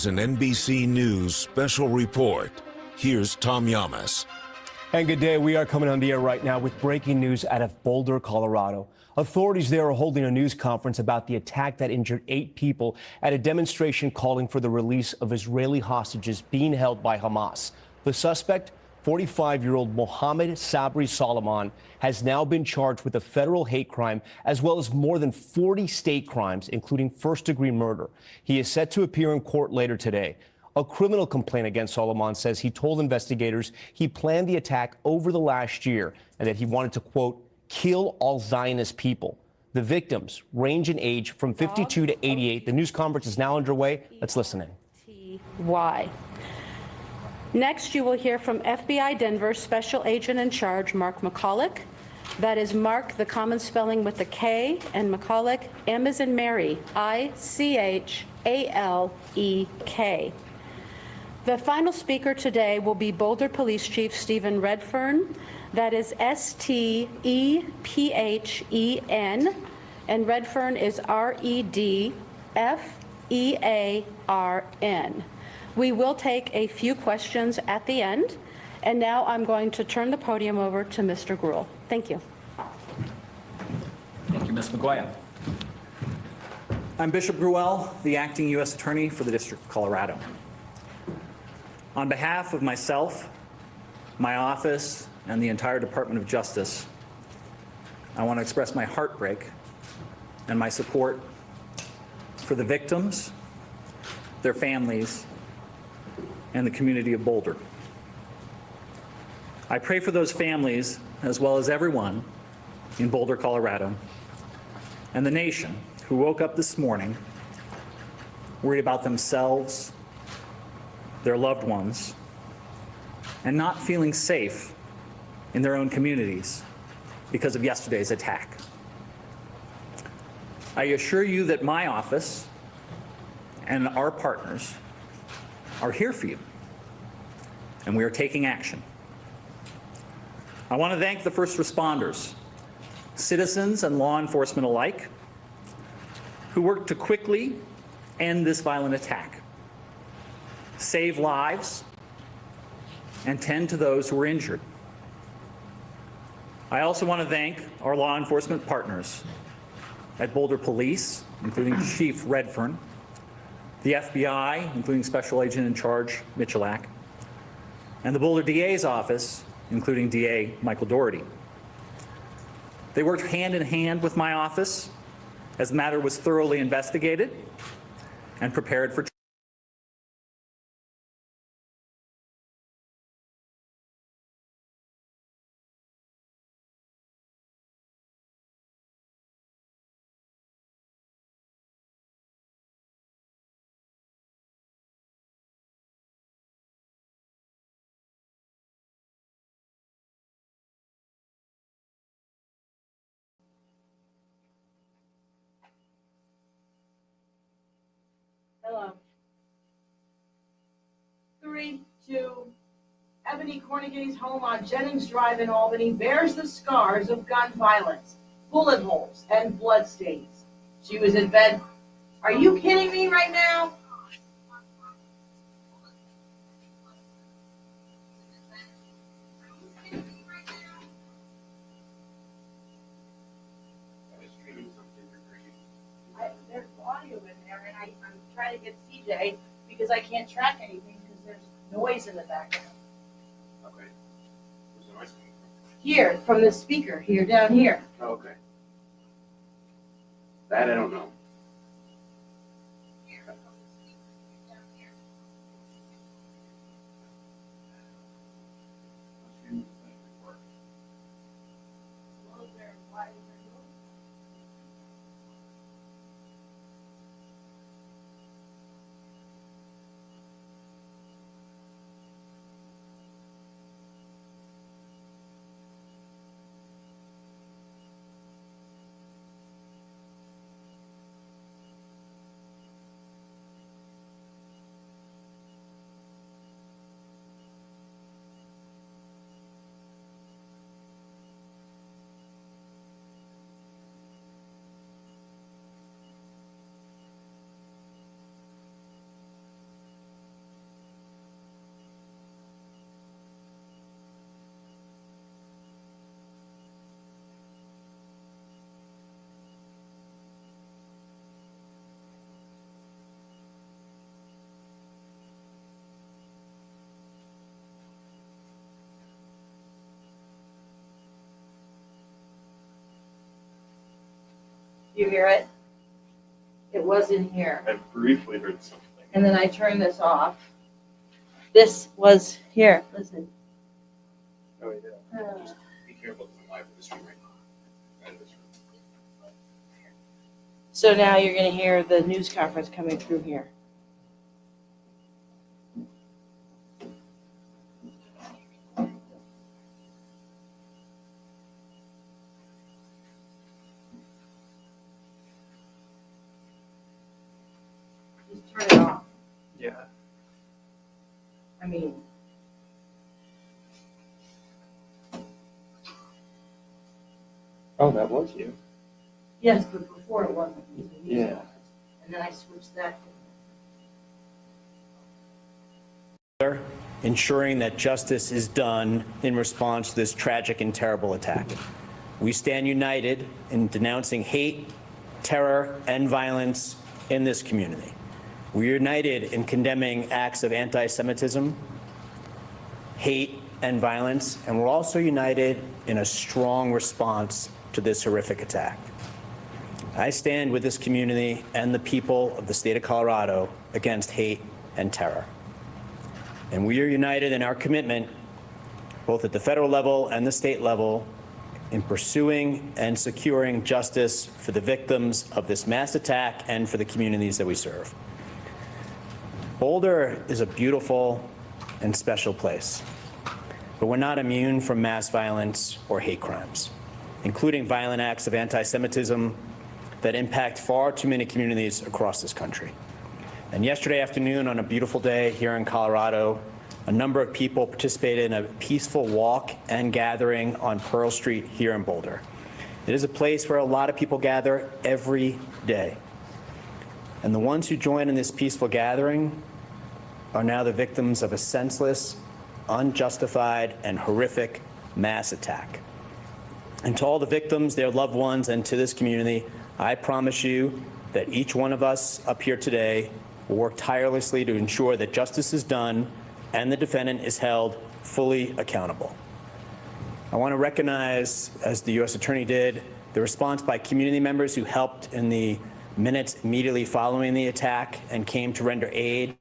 An NBC News special report. Here's Tom Yamas. And good day. We are coming on the air right now with breaking news out of Boulder, Colorado. Authorities there are holding a news conference about the attack that injured 8 people at a demonstration calling for the release of Israeli hostages being held by Hamas. The suspect, 45-year-old Mohammed Sabri Solomon, has now been charged with a federal hate crime as well as more than 40 state crimes, including first-degree murder. He is set to appear in court later today. A criminal complaint against Solomon says he told investigators he planned the attack over the last year and that he wanted to, quote, kill all Zionist people. The victims range in age from 52 to 88. The news conference is now underway. Let's listen in. Why? Next, you will hear from FBI Denver Special Agent in Charge, Mark McCulloch. That is Mark, the common spelling with the K, and McCulloch, M as in Mary, I-C-H-A-L-E-K. The final speaker today will be Boulder Police Chief Stephen Redfern. That is S-T-E-P-H-E-N, and Redfern is R-E-D-F-E-A-R-N. We will take a few questions at the end, and now I'm going to turn the podium over to Mr. Gruhl. Thank you. Thank you, Ms. McGuire. I'm Bishop Gruhl, the acting U.S. Attorney for the District of Colorado. On behalf of myself, my office, and the entire Department of Justice, I want to express my heartbreak and my support for the victims, their families, and the community of Boulder. I pray for those families, as well as everyone in Boulder, Colorado, and the nation who woke up this morning worried about themselves, their loved ones, and not feeling safe in their own communities because of yesterday's attack. I assure you that my office and our partners are here for you, and we are taking action. I want to thank the first responders, citizens and law enforcement alike, who worked to quickly end this violent attack, save lives, and tend to those who were injured. I also want to thank our law enforcement partners at Boulder Police, including Chief Redfern, the FBI, including Special Agent in Charge Michalak, and the Boulder DA's office, including DA Michael Doherty. They worked hand in hand with my office as the matter was thoroughly investigated and prepared for trial. Hello. 3, 2. Ebony Cornigate's home on Jennings Drive in Albany bears the scars of gun violence, bullet holes, and blood stains. She was in bed. Are you kidding me right now? There's audio in there, and I'm trying to get CJ because I can't track anything because there's noise in the background. Okay. Where's the noise coming from? Here, from the speaker, here, down here. Oh, okay. That I don't know. You hear it? It was in here. I briefly heard something. And then I turned this off. This was here, listen. Oh, yeah. Just be careful, because I'm live in this room right now. Right in this room. So now you're gonna hear the news conference coming through here. Just turn it off. Yeah. I mean. Oh, that was you. Yes, but before it wasn't. Yeah. And then I switched that. Ensuring that justice is done in response to this tragic and terrible attack. We stand united in denouncing hate, terror, and violence in this community. We're united in condemning acts of anti-Semitism, hate, and violence, and we're also united in a strong response to this horrific attack. I stand with this community and the people of the state of Colorado against hate and terror. And we are united in our commitment, both at the federal level and the state level, in pursuing and securing justice for the victims of this mass attack and for the communities that we serve. Boulder is a beautiful and special place, but we're not immune from mass violence or hate crimes, including violent acts of anti-Semitism that impact far too many communities across this country. And yesterday afternoon, on a beautiful day here in Colorado, a number of people participated in a peaceful walk and gathering on Pearl Street here in Boulder. It is a place where a lot of people gather every day. And the ones who joined in this peaceful gathering are now the victims of a senseless, unjustified, and horrific mass attack. And to all the victims, their loved ones, and to this community, I promise you that each one of us up here today will work tirelessly to ensure that justice is done and the defendant is held fully accountable. I want to recognize, as the U.S. Attorney did, the response by community members who helped in the minutes immediately following the attack and came to render aid.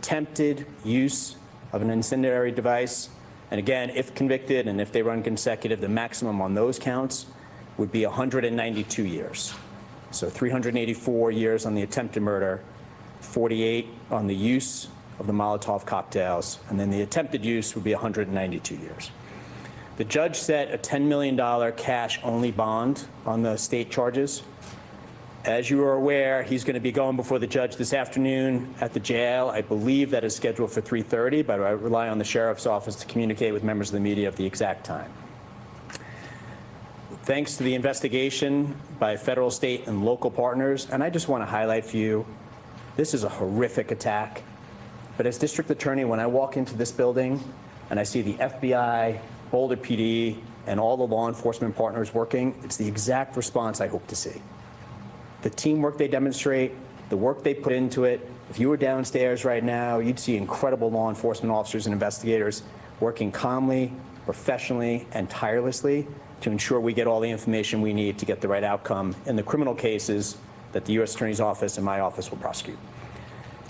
attempted use of an incendiary device. And again, if convicted and if they run consecutive, the maximum on those counts would be 192 years. So 384 years on the attempted murder, 48 on the use of the Molotov cocktails, and then the attempted use would be 192 years. The judge set a $10 million cash-only bond on the state charges. As you are aware, he's going to be going before the judge this afternoon at the jail. I believe that is scheduled for 3:30, but I rely on the sheriff's office to communicate with members of the media of the exact time. Thanks to the investigation by federal, state, and local partners, and I just want to highlight for you, this is a horrific attack. But as district attorney, when I walk into this building and I see the FBI, Boulder PD, and all the law enforcement partners working, it's the exact response I hope to see. The teamwork they demonstrate, the work they put into it. If you were downstairs right now, you'd see incredible law enforcement officers and investigators working calmly, professionally, and tirelessly to ensure we get all the information we need to get the right outcome in the criminal cases that the U.S. Attorney's Office and my office will prosecute.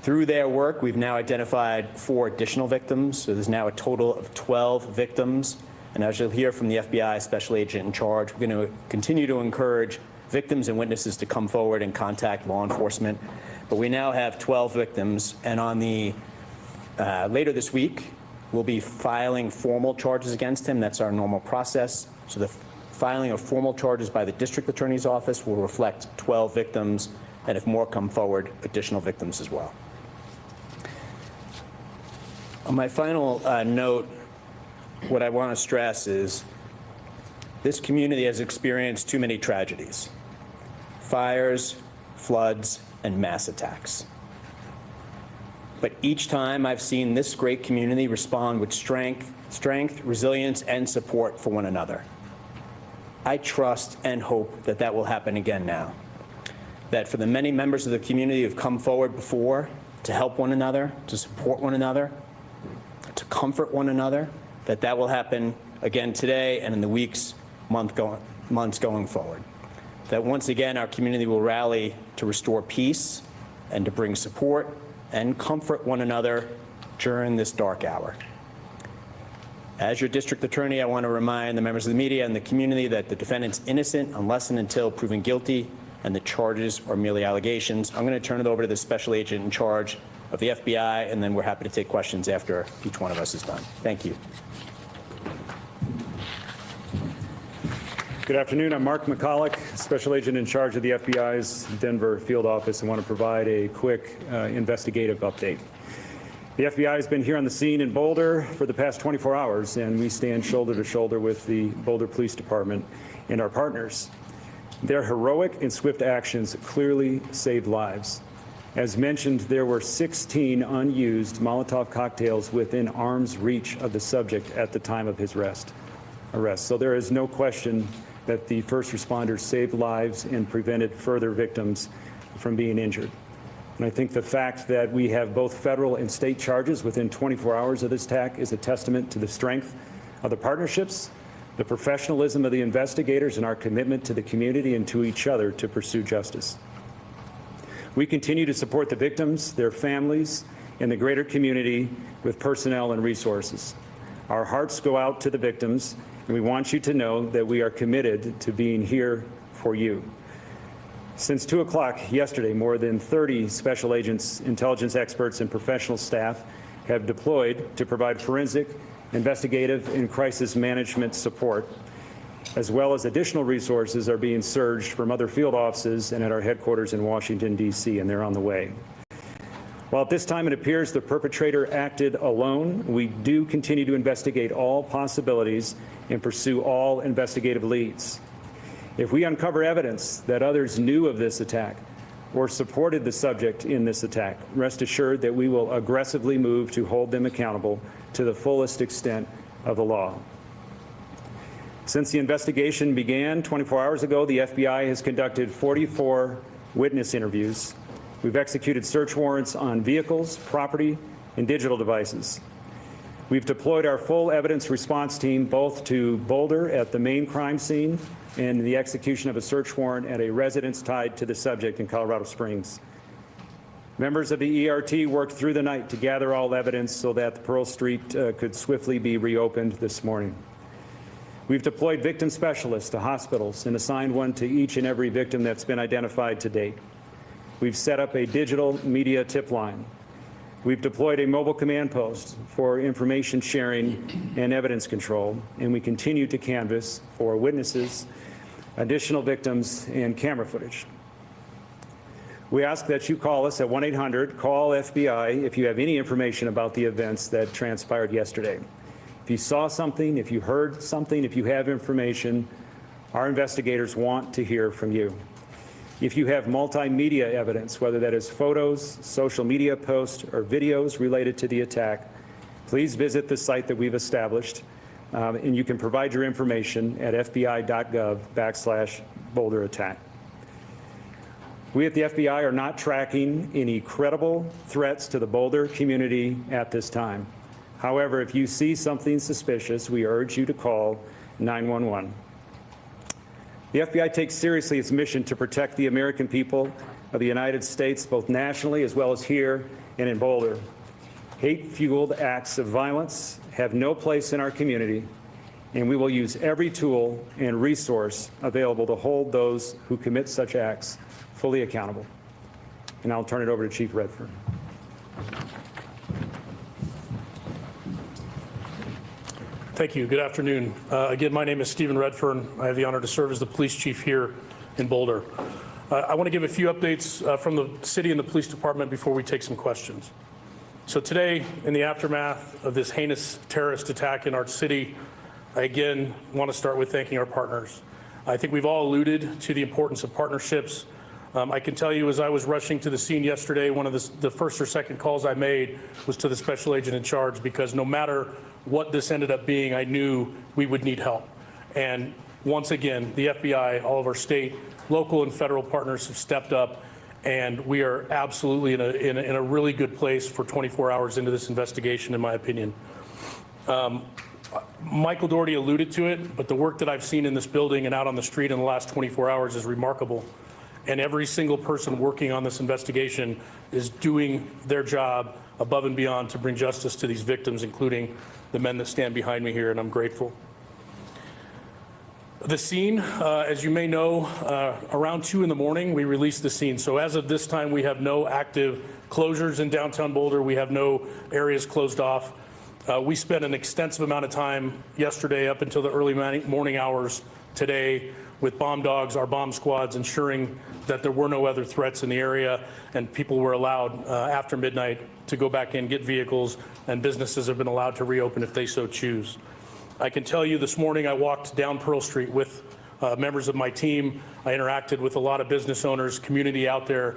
Through their work, we've now identified 4 additional victims, so there's now a total of 12 victims. And as you'll hear from the FBI special agent in charge, we're going to continue to encourage victims and witnesses to come forward and contact law enforcement. But we now have 12 victims, and on the later this week, we'll be filing formal charges against him. That's our normal process. So the filing of formal charges by the district attorney's office will reflect 12 victims, and if more come forward, additional victims as well. On my final note, what I want to stress is this community has experienced too many tragedies: fires, floods, and mass attacks. But each time I've seen this great community respond with strength, resilience, and support for one another. I trust and hope that that will happen again now. That for the many members of the community who've come forward before to help one another, to support one another, to comfort one another, that will happen again today and in the weeks, months going forward. That once again our community will rally to restore peace and to bring support and comfort one another during this dark hour. As your district attorney, I want to remind the members of the media and the community that the defendant's innocent unless and until proven guilty, and the charges are merely allegations. I'm going to turn it over to the special agent in charge of the FBI, and then we're happy to take questions after each one of us is done. Thank you. Good afternoon. I'm Mark McCulloch, Special Agent in charge of the FBI's Denver field office, and want to provide a quick investigative update. The FBI has been here on the scene in Boulder for the past 24 hours, and we stand shoulder to shoulder with the Boulder Police Department and our partners. Their heroic and swift actions clearly saved lives. As mentioned, there were 16 unused Molotov cocktails within arm's reach of the subject at the time of his arrest. So there is no question that the first responders saved lives and prevented further victims from being injured. And I think the fact that we have both federal and state charges within 24 hours of this attack is a testament to the strength of the partnerships, the professionalism of the investigators, and our commitment to the community and to each other to pursue justice. We continue to support the victims, their families, and the greater community with personnel and resources. Our hearts go out to the victims, and we want you to know that we are committed to being here for you. Since 2 o'clock yesterday, more than 30 special agents, intelligence experts, and professional staff have deployed to provide forensic, investigative, and crisis management support, as well as additional resources are being surged from other field offices and at our headquarters in Washington, D.C., and they're on the way. While at this time it appears the perpetrator acted alone, we do continue to investigate all possibilities and pursue all investigative leads. If we uncover evidence that others knew of this attack or supported the subject in this attack, rest assured that we will aggressively move to hold them accountable to the fullest extent of the law. Since the investigation began 24 hours ago, the FBI has conducted 44 witness interviews. We've executed search warrants on vehicles, property, and digital devices. We've deployed our full evidence response team both to Boulder at the main crime scene and the execution of a search warrant at a residence tied to the subject in Colorado Springs. Members of the ERT worked through the night to gather all evidence so that the Pearl Street could swiftly be reopened this morning. We've deployed victim specialists to hospitals and assigned one to each and every victim that's been identified to date. We've set up a digital media tip line. We've deployed a mobile command post for information sharing and evidence control, and we continue to canvass for witnesses, additional victims, and camera footage. We ask that you call us at 1-800-CALL-FBI if you have any information about the events that transpired yesterday. If you saw something, if you heard something, if you have information, our investigators want to hear from you. If you have multimedia evidence, whether that is photos, social media posts, or videos related to the attack, please visit the site that we've established, and you can provide your information at fbi.gov/Boulder attack. We at the FBI are not tracking any credible threats to the Boulder community at this time. However, if you see something suspicious, we urge you to call 911. The FBI takes seriously its mission to protect the American people of the United States, both nationally as well as here and in Boulder. Hate-fueled acts of violence have no place in our community, and we will use every tool and resource available to hold those who commit such acts fully accountable. And I'll turn it over to Chief Redfern. Thank you. Good afternoon. Again, my name is Stephen Redfern. I have the honor to serve as the police chief here in Boulder. I want to give a few updates from the city and the police department before we take some questions. So today, in the aftermath of this heinous terrorist attack in our city, I again want to start with thanking our partners. I think we've all alluded to the importance of partnerships. I can tell you, as I was rushing to the scene yesterday, one of the first or second calls I made was to the special agent in charge, because no matter what this ended up being, I knew we would need help. And once again, the FBI, all of our state, local, and federal partners have stepped up, and we are absolutely in a really good place for 24 hours into this investigation, in my opinion. Michael Doherty alluded to it, but the work that I've seen in this building and out on the street in the last 24 hours is remarkable. And every single person working on this investigation is doing their job above and beyond to bring justice to these victims, including the men that stand behind me here, and I'm grateful. The scene, as you may know, around 2 in the morning, we released the scene. So as of this time, we have no active closures in downtown Boulder. We have no areas closed off. We spent an extensive amount of time yesterday up until the early morning hours today with bomb dogs, our bomb squads, ensuring that there were no other threats in the area, and people were allowed after midnight to go back in, get vehicles, and businesses have been allowed to reopen if they so choose. I can tell you this morning I walked down Pearl Street with members of my team. I interacted with a lot of business owners, community out there,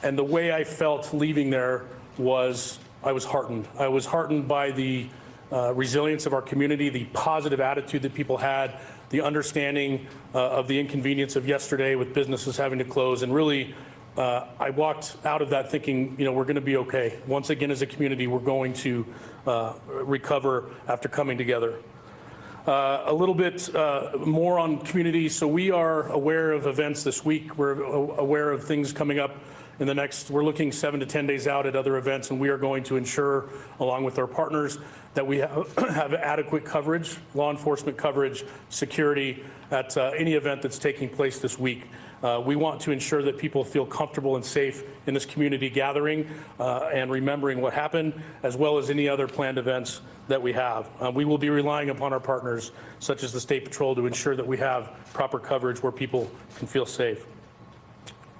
and the way I felt leaving there was I was heartened. I was heartened by the resilience of our community, the positive attitude that people had, the understanding of the inconvenience of yesterday with businesses having to close, and really I walked out of that thinking, we're going to be okay. Once again, as a community, we're going to recover after coming together. A little bit more on community. So we are aware of events this week. We're aware of things coming up in the next, we're looking 7 to 10 days out at other events, and we are going to ensure, along with our partners, that we have adequate coverage, law enforcement coverage, security at any event that's taking place this week. We want to ensure that people feel comfortable and safe in this community gathering and remembering what happened, as well as any other planned events that we have. We will be relying upon our partners, such as the State Patrol, to ensure that we have proper coverage where people can feel safe.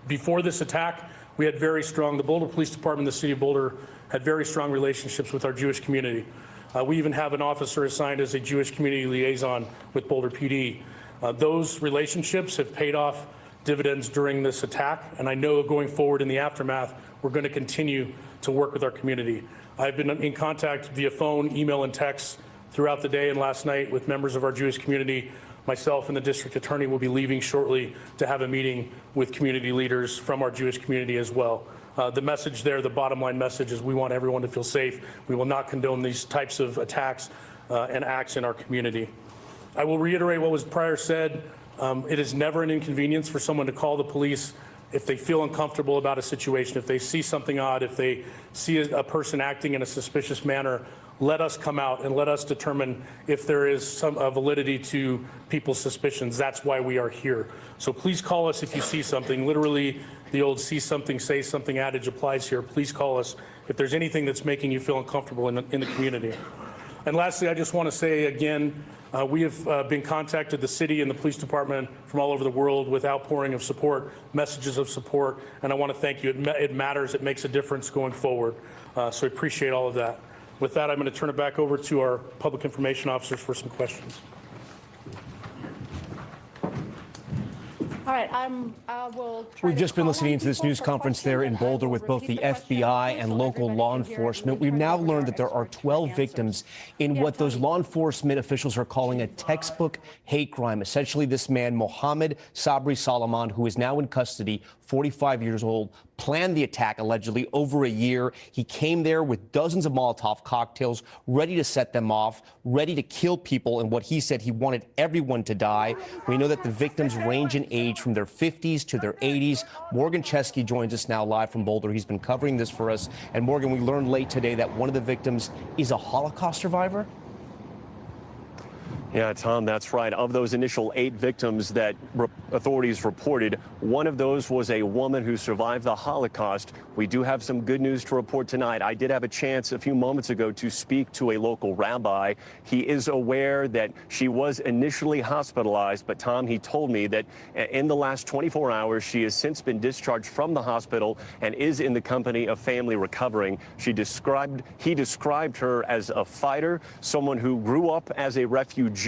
Before this attack, we had the Boulder Police Department, the City of Boulder, had very strong relationships with our Jewish community. We even have an officer assigned as a Jewish community liaison with Boulder PD. Those relationships have paid off dividends during this attack, and I know going forward in the aftermath, we're going to continue to work with our community. I've been in contact via phone, email, and text throughout the day and last night with members of our Jewish community. Myself and the district attorney will be leaving shortly to have a meeting with community leaders from our Jewish community as well. The message there, the bottom line message, is we want everyone to feel safe. We will not condone these types of attacks and acts in our community. I will reiterate what was prior said. It is never an inconvenience for someone to call the police if they feel uncomfortable about a situation, if they see something odd, if they see a person acting in a suspicious manner, let us come out and let us determine if there is some validity to people's suspicions. That's why we are here. So please call us if you see something. Literally, the old see something, say something adage applies here. Please call us if there's anything that's making you feel uncomfortable in the community. And lastly, I just want to say again, we have been contacted, the city and the police department from all over the world with outpouring of support, messages of support, and I want to thank you. It matters. It makes a difference going forward. So I appreciate all of that. With that, I'm going to turn it back over to our public information officers for some questions. All right, I will try We've to just been call listening on to this people news for conference there in questions, and I Boulder will with both repeat the question FBI please, and so local everybody law can hear it, and enforcement. we We've turn it now over to learned our that there are experts for 12 answers. victims in Yeah, what those Tony. law enforcement officials are calling a textbook hate crime. Essentially, this man, Mohammed Sabri Salaman, who is now in custody, 45 years old, planned the attack allegedly over a year. He came there with dozens of Molotov cocktails, ready to set them off, ready to kill people, and what he said he wanted everyone to die. We know that the victims range in age from their 50s to their 80s. Morgan Chesky joins us now live from Boulder. He's been covering this for us. And Morgan, we learned late today that one of the victims is a Holocaust survivor. Yeah, Tom, that's right. Of those initial 8 victims that authorities reported, one of those was a woman who survived the Holocaust. We do have some good news to report tonight. I did have a chance a few moments ago to speak to a local rabbi. He is aware that she was initially hospitalized, but Tom, he told me that in the last 24 hours, she has since been discharged from the hospital and is in the company of family recovering. He described her as a fighter, someone who grew up as a refugee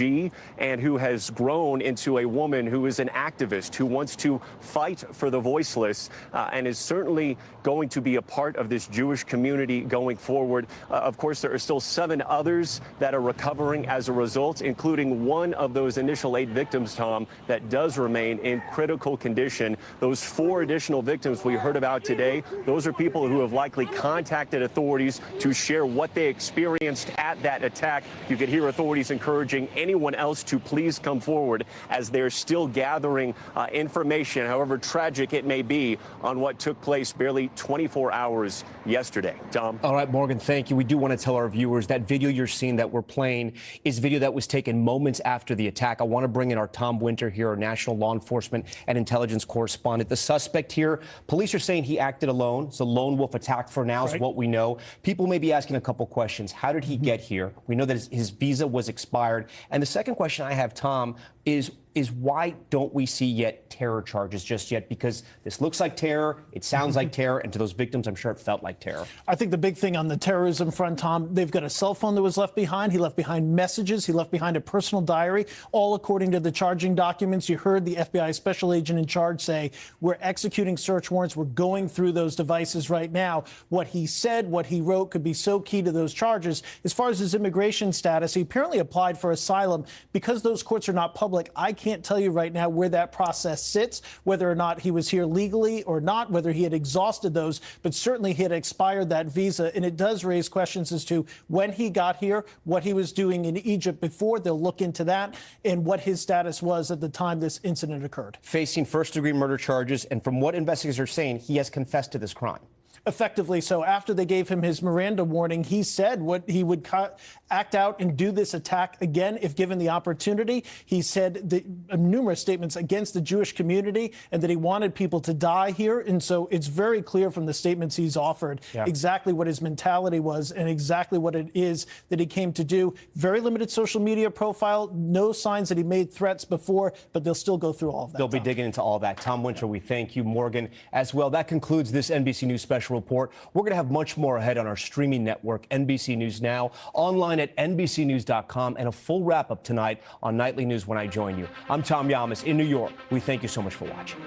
and who has grown into a woman who is an activist, who wants to fight for the voiceless and is certainly going to be a part of this Jewish community going forward. Of course, there are still 7 others that are recovering as a result, including one of those initial 8 victims, Tom, that does remain in critical condition. Those 4 additional victims we heard about today, those are people who have likely contacted authorities to share what they experienced at that attack. You could hear authorities encouraging anyone else to please come forward as they're still gathering information, however tragic it may be, on what took place barely 24 hours yesterday. Tom? All right, Morgan, thank you. We do want to tell our viewers that video you're seeing that we're playing is video that was taken moments after the attack. I want to bring in our Tom Winter here, our national law enforcement and intelligence correspondent. The suspect here, police are saying he acted alone. It's a lone wolf attack for now, is what we know. People may be asking a couple questions. How did he get here? We know that his visa was expired. And the second question I have, Tom, is why don't we see yet terror charges just yet? Because this looks like terror, it sounds like terror, and to those victims, I'm sure it felt like terror. I think the big thing on the terrorism front, Tom, they've got a cell phone that was left behind. He left behind messages. He left behind a personal diary, all according to the charging documents. You heard the FBI special agent in charge say, we're executing search warrants. We're going through those devices right now. What he said, what he wrote could be so key to those charges. As far as his immigration status, he apparently applied for asylum. Because those courts are not public, I can't tell you right now where that process sits, whether or not he was here legally or not, whether he had exhausted those, but certainly he had expired that visa. And it does raise questions as to when he got here, what he was doing in Egypt before. They'll look into that, and what his status was at the time this incident occurred. Facing first-degree murder charges, and from what investigators are saying, he has confessed to this crime. Effectively so. After they gave him his Miranda warning, he said what he would act out and do this attack again if given the opportunity. He said numerous statements against the Jewish community and that he wanted people to die here. And so it's very clear from the statements he's offered exactly what his mentality was and exactly what it is that he came to do. Very limited social media profile, no signs that he made threats before, but they'll still go through all of that. They'll be digging into all that. Tom Winter, we thank you. Morgan, as well. That concludes this NBC News special report. We're going to have much more ahead on our streaming network, NBC News Now, online at NBCnews.com, and a full wrap-up tonight on Nightly News when I join you. I'm Tom Yamas in New York. We thank you so much for watching.